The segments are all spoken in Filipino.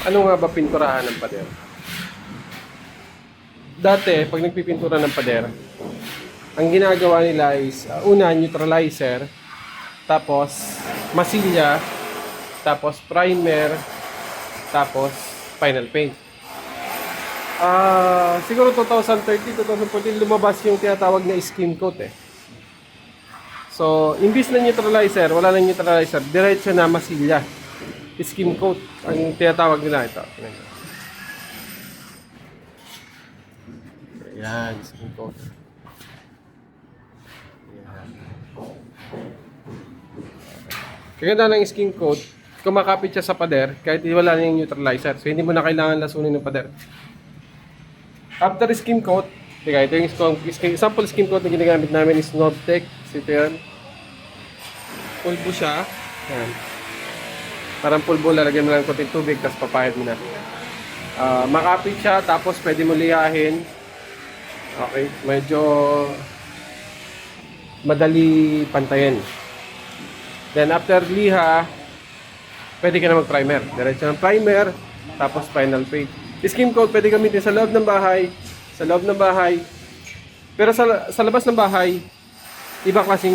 Ano nga ba pinturahan ng pader? Dati, pag nagpipintura ng pader, ang ginagawa nila is, una, neutralizer, tapos masilya, tapos primer, tapos final paint. Siguro 2013, 2014, lumabas yung tinatawag na skim coat eh. So, imbis na neutralizer, wala nang neutralizer, diretso na masilya. Skim coat, ang tinatawag nila ito. Ayan, skim coat. Ayan. Kaganda ng skim coat, kumakapit siya sa pader kahit wala na yung neutralizer. So, hindi mo na kailangan lasunin ng pader. After skim coat, ito yung sample skim coat na ginagamit namin is Novtec. Ito yan. Pulbo siya. Ayan. Parang pulbo, lalagyan mo lang konting tubig, tapos papahid mo na. Makapit siya, tapos pwede mo liyahin. Okay, medyo madali pantayin. Then after liha, pwede ka na mag-primer. Diretso ng primer, tapos final paint. Skim coat pwede gamitin sa loob ng bahay, pero sa labas ng bahay, iba klaseng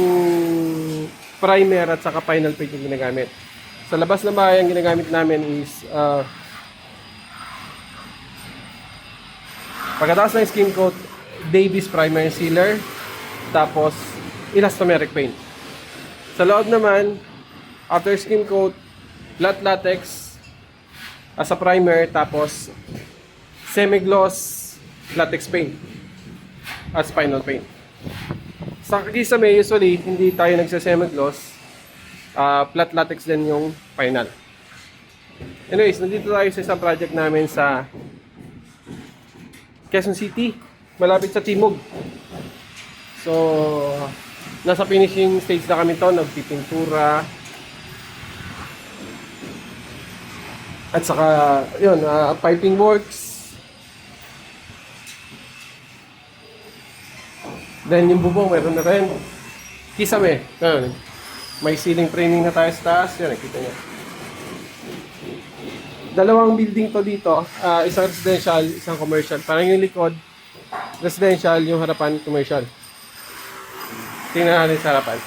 primer at saka final paint yung ginagamit. Sa labas ng bahay, ang ginagamit namin is pagkatapos ng skim coat, Davis primer and sealer, tapos elastomeric paint. Sa loob naman, after skim coat, flat latex as a primer, tapos semi-gloss latex paint as final paint. Sa Kisame, usually, hindi tayo nagsa-semi-gloss. Flat latex din yung final. Anyways, nandito tayo sa isang project namin sa Quezon City, malapit sa Timog. So, nasa finishing stage na kami to, nagpipintura. At saka, yun, piping works. Then yung bubong, meron na rin. Kisame, ganun. May ceiling framing na tayo sa taas. Yan, nakita nyo. Dalawang building to dito. Isang residential, isang commercial. Parang yung likod, residential, yung harapan, commercial. Tingnan natin sa harapan.